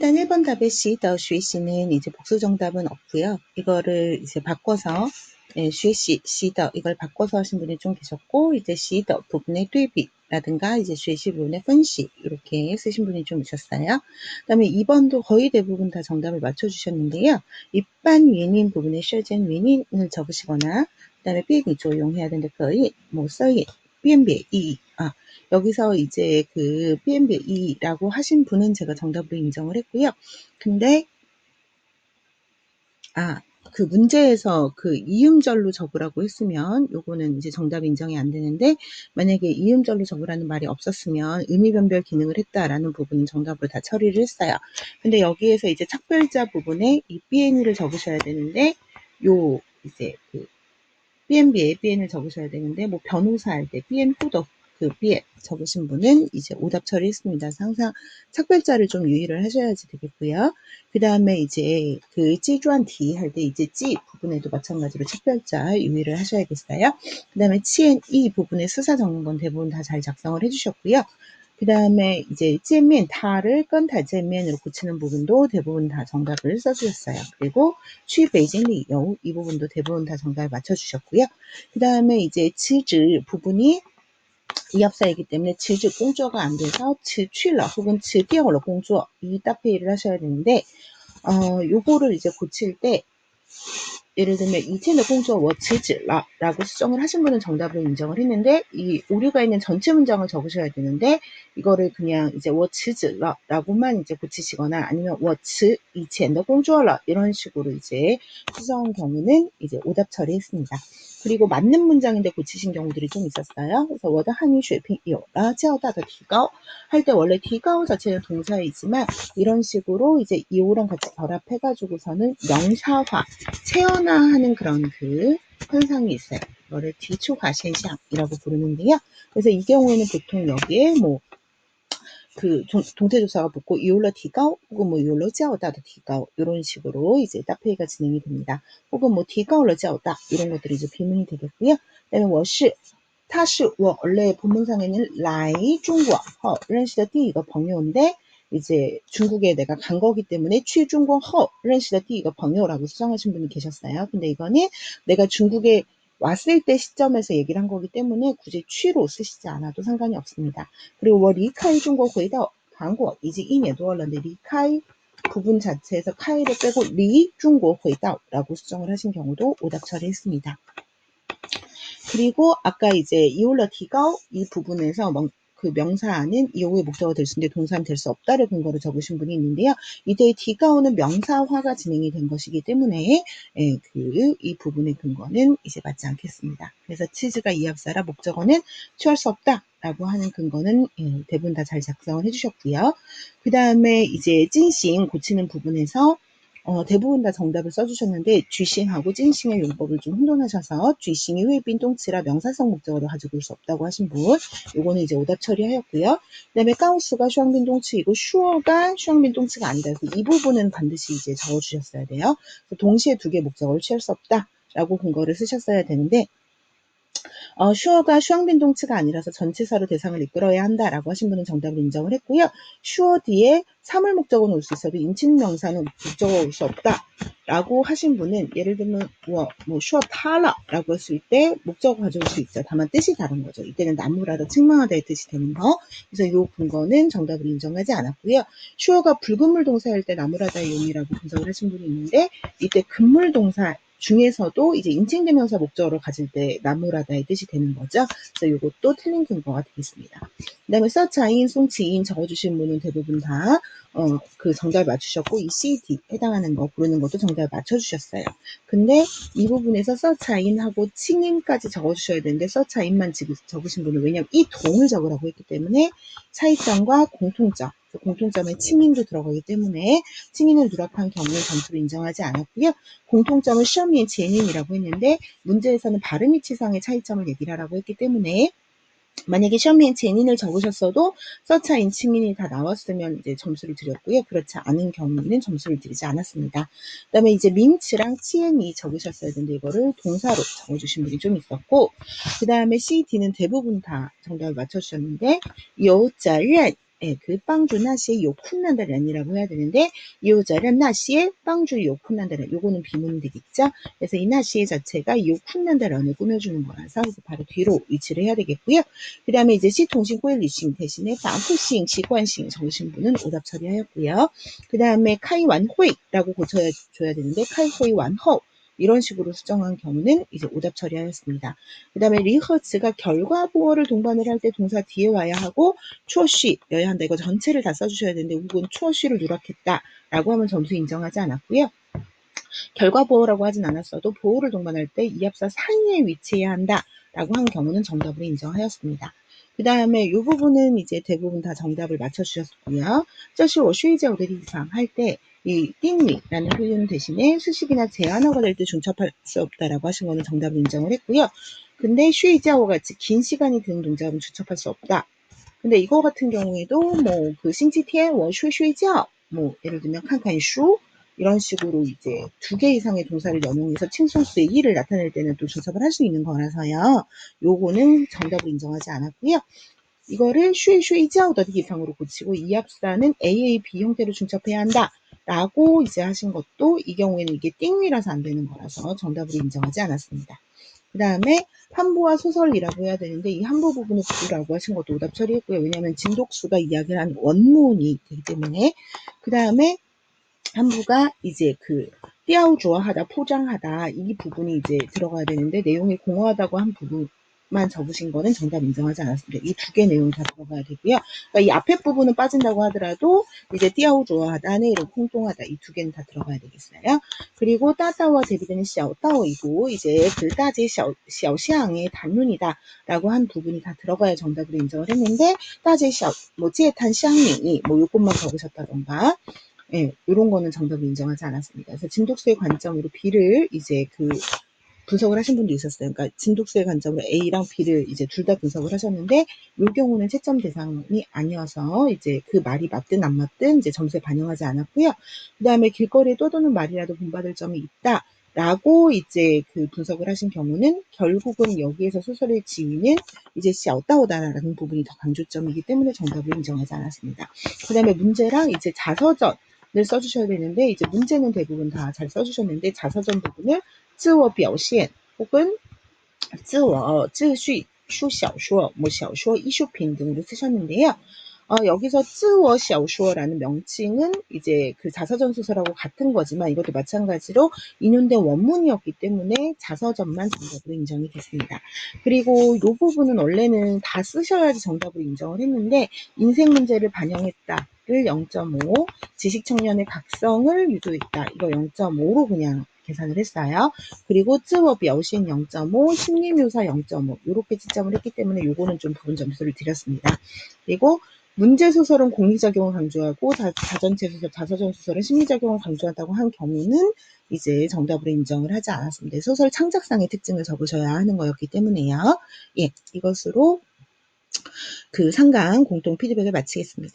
일단 1번 답의 시더 쉐시는 이제 복수 정답은 없고요. 이거를 이제 바꿔서 쉐시, 시더 이걸 바꿔서 하신 분이 좀 계셨고 이제 시더 부분의 뚜비라든가 이제 쉐시 부분의 분시 이렇게 쓰신 분이 좀 있었어요. 그다음에 2번도 거의 대부분 다 정답을 맞춰주셨는데요. 일반 위인 부분에 셔젠 위인을 적으시거나 그다음에 삐이 조용해야 되는데 거의 뭐 써이 삐엔비에 여기서 이제 그 B&B라고 하신 분은 제가 정답으로 인정을 했고요. 근데 그 문제에서 그 이음절로 적으라고 했으면 요거는 이제 정답 인정이 안 되는데 만약에 이음절로 적으라는 말이 없었으면 의미변별 기능을 했다라는 부분은 정답으로 다 처리를 했어요. 근데 여기에서 이제 착별자 부분에 이 BN을 적으셔야 되는데 요 이제 그 B&B에 BN을 적으셔야 되는데 뭐 변호사 할 때 BN 후더 그 BN 적으신 분은 이제 오답 처리했습니다. 항상 착별자를 좀 유의를 하셔야지 되겠고요. 그 다음에 이제 그 찌주한 D 할 때 이제 찌 부분에도 마찬가지로 착별자 유의를 하셔야겠어요. 그 다음에 치엔 이 부분에 수사 적는 건 대부분 다 잘 작성을 해주셨고요. 그 다음에 이제 찌면 다를 건다제면으로 고치는 부분도 대부분 다 정답을 써주셨어요. 그리고 취 베이징 리요 이 부분도 대부분 다 정답을 맞춰주셨고요. 그 다음에 이제 지즈 부분이 이합사이기 때문에 지즈 공조가 안 돼서 취라 혹은 지디어로 공조 이 따페이를 하셔야 되는데 요거를 이제 고칠 때 예를 들면 이체의 공조 워辞职了 라고 수정을 하신 분은 정답으로 인정을 했는데 이 오류가 있는 전체 문장을 적으셔야 되는데 이거를 그냥 이제 워辞职了 라고만 이제 고치시거나 아니면 워以前的 工作了 이런 식으로 이제 수정한 경우는 이제 오답 처리했습니다. 그리고 맞는 문장인데 고치신 경우들이 좀 있었어요. 그래서 워더 한이 쉐핑 이오라 쩌다더 디가오 할 때 원래 디가오 자체는 동사이지만 이런 식으로 이제 이오랑 같이 결합해가지고서는 명사화 체연화하는 그런 그 현상이 있어요. 이거를 뒤초과 현상이라고 부르는데요. 그래서 이 경우에는 보통 여기에 뭐 그 동태조사가 붙고 이올러 디가오 혹은 뭐 이올러 짜오다도 디가오 이런 식으로 이제 따페이가 진행이 됩니다. 혹은 뭐 디가오러 짜오다 이런 것들이 이제 비문이 되겠고요. 그다음에 워시 타시 원래 본문상에는 라이 중국 ren市的 第一个 朋友인데 이제 중국에 내가 간 거기 때문에 취중국 허 ren市的 第一个 朋友라고 수정하신 분이 계셨어요. 근데 이거는 내가 중국에 왔을 때 시점에서 얘기를 한 거기 때문에 굳이 취로 쓰시지 않아도 상관이 없습니다. 그리고 워 리카이 중국 回到 한국 이제 2년多了인데 리카이 부분 자체에서 카이를 빼고 리 중국 回到라고 수정을 하신 경우도 오답 처리했습니다. 그리고 아까 이제 이올러 디가오 이 부분에서 그 명사는 이용의 목적어가 될 수 있는데 동사는 될 수 없다를 근거로 적으신 분이 있는데요. 이때 디가오는 명사화가 진행이 된 것이기 때문에 이 부분의 근거는 이제 맞지 않겠습니다. 그래서 치즈가 이합사라 목적어는 취할 수 없다라고 하는 근거는 대부분 다 잘 작성을 해주셨고요. 그 다음에 이제 찐싱 고치는 부분에서 대부분 다 정답을 써주셨는데 쥐싱하고 찐싱의 용법을 좀 혼돈하셔서 쥐싱이 회빈동치라 명사성 목적어로 가지고 올 수 없다고 하신 분 요거는 이제 오답 처리하였고요. 그 다음에 가우스가 슈앙빈동치이고 슈어가 슈앙빈동치가 아니다. 그래서 이 부분은 반드시 이제 적어주셨어야 돼요. 동시에 두 개 목적어를 취할 수 없다라고 근거를 쓰셨어야 되는데 슈어가 슈앙빈동치가 아니라서 전치사로 대상을 이끌어야 한다라고 하신 분은 정답을 인정을 했고요. 슈어 뒤에 사물 목적어는 올 수 있어도 인칭명사는 목적어 올 수 없다라고 하신 분은 예를 들면 뭐 슈어 타라라고 했을 때 목적어 가져올 수 있죠. 다만 뜻이 다른 거죠. 이때는 나무라도 책망하다의 뜻이 되는 거. 그래서 이 근거는 정답을 인정하지 않았고요. 슈어가 불금물 동사일 때 나무라다의 용이라고 분석을 하신 분이 있는데 이때 금물 동사 중에서도 이제 인칭대명사 목적어를 가질 때 나무라다의 뜻이 되는 거죠. 그래서 이것도 틀린 근거가 되겠습니다. 그 다음에 서차인, 송치인 적어주신 분은 대부분 다 그 정답 맞추셨고 이 CD 해당하는 거 고르는 것도 정답 맞춰주셨어요. 근데 이 부분에서 서차인하고 칭인까지 적어주셔야 되는데 서차인만 적으신 분은 왜냐면 이 동을 적으라고 했기 때문에 차이점과 공통점 공통점에 칭인도 들어가기 때문에 칭인을 누락한 경우에 점수를 인정하지 않았고요. 공통점을 시험의 제닌이라고 했는데 문제에서는 발음 위치상의 차이점을 얘기를 하라고 했기 때문에 만약에 시험에 제닌을 적으셨어도 서차인 칭인이 다 나왔으면 이제 점수를 드렸고요. 그렇지 않은 경우에는 점수를 드리지 않았습니다. 그 다음에 이제 민치랑 치엔이 적으셨어야 되는데 이거를 동사로 적어주신 분이 좀 있었고 그 다음에 C, D는 대부분 다 정답을 맞춰주셨는데 요자련 예, 그 빵주 나시에 요 쿤난다란이라고 해야 되는데 요절은 나시에 빵주 요 쿤난다란 요거는 비문이 되겠죠. 그래서 이 나시에 자체가 요 쿤난다란을 꾸며주는 거라서 이제 바로 뒤로 위치를 해야 되겠고요. 그 다음에 이제 시 통신 꼬일리싱 대신에 반푸싱 시관싱 정신부는 오답 처리하였고요. 그 다음에 카이 완호이라고 고쳐줘야 되는데 카이 호이 완호 이런 식으로 수정한 경우는 이제 오답 처리하였습니다. 그 다음에 리허츠가 결과 보어를 동반을 할 때 동사 뒤에 와야 하고 추어쉬여야 한다. 이거 전체를 다 써주셔야 되는데 우군 추어쉬를 누락했다 라고 하면 점수 인정하지 않았고요. 결과 보호라고 하진 않았어도 보호를 동반할 때 이합사 사이에 위치해야 한다 라고 한 경우는 정답으로 인정하였습니다. 그 다음에 이 부분은 이제 대부분 다 정답을 맞춰주셨고요. 这是我睡觉的地方 할 때 이 띵위라는 표현 대신에 수식이나 제한어가 될 때 중첩할 수 없다라고 하신 거는 정답을 인정을 했고요. 근데 쉬이자오 같이 긴 시간이 드는 동작은 주첩할 수 없다. 근데 이거 같은 경우에도 뭐 그 싱지티엔 워슈睡觉 뭐 예를 들면 칸칸슈 이런 식으로 이제 2개 이상의 동사를 연용해서 칭송수의 이를 나타낼 때는 또 주석을 할 수 있는 거라서요. 요거는 정답을 인정하지 않았고요. 이거를 쉬이자오더디 기상으로 고치고 이 합사는 AAB 형태로 중첩해야 한다. 라고 이제 하신 것도 이 경우에는 이게 띵위라서 안 되는 거라서 정답으로 인정하지 않았습니다. 그 다음에 한부와 소설이라고 해야 되는데 이 한부 부분을 부라고 하신 것도 오답 처리했고요. 왜냐하면 진독수가 이야기를 한 원문이 되기 때문에 그 다음에 한부가 이제 그 띠아우 좋아하다 포장하다 이 부분이 이제 들어가야 되는데 내용이 공허하다고 한 부분만 적으신 거는 정답 인정하지 않았습니다. 이 2개 내용이 다 들어가야 되고요. 그러니까 이 앞에 부분은 빠진다고 하더라도 이제 띠아우 좋아하다 내일은 공동하다 이 2개는 다 들어가야 되겠어요. 그리고 따따와 대비되는 샤오따오이고 이제 그 따제 샤오시앙의 단륜이다 라고 한 부분이 다 들어가야 정답으로 인정을 했는데 따제 샤오 뭐 찌에탄 샹링이 뭐 요것만 적으셨다던가 예, 이런 거는 정답을 인정하지 않았습니다. 그래서 진독수의 관점으로 B를 이제 그 분석을 하신 분도 있었어요. 그러니까 진독수의 관점으로 A랑 B를 이제 둘 다 분석을 하셨는데 이 경우는 채점 대상이 아니어서 이제 그 말이 맞든 안 맞든 이제 점수에 반영하지 않았고요. 그 다음에 길거리에 떠도는 말이라도 본받을 점이 있다. 라고 이제 그 분석을 하신 경우는 결국은 여기에서 소설의 지위는 이제 샤오따오다라는 부분이 더 강조점이기 때문에 정답을 인정하지 않았습니다. 그 다음에 문제랑 이제 자서전 을 써주셔야 되는데 이제 문제는 대부분 다 잘 써주셨는데 자서전 부분을 自我表现 혹은 自我秩序 书小说, 뭐 小说, 이슈핑 등으로 쓰셨는데요. 여기서 自我小说라는 명칭은 이제 그 자서전 소설하고 같은 거지만 이것도 마찬가지로 인용된 원문이었기 때문에 자서전만 정답으로 인정이 됐습니다. 그리고 이 부분은 원래는 다 쓰셔야지 정답으로 인정을 했는데 인생 문제를 반영했다. 를 0.5, 지식청년의 각성을 유도했다. 이거 0.5로 그냥 계산을 했어요. 그리고 自我表现 0.5, 심리묘사 0.5 이렇게 채점을 했기 때문에 요거는 좀 부분 점수를 드렸습니다. 그리고 문제소설은 공리작용을 강조하고 자전체소설, 자서전소설은 심리작용을 강조한다고 한 경우는 이제 정답으로 인정을 하지 않았습니다. 소설 창작상의 특징을 적으셔야 하는 거였기 때문에요. 예, 이것으로 그 상강 공통 피드백을 마치겠습니다.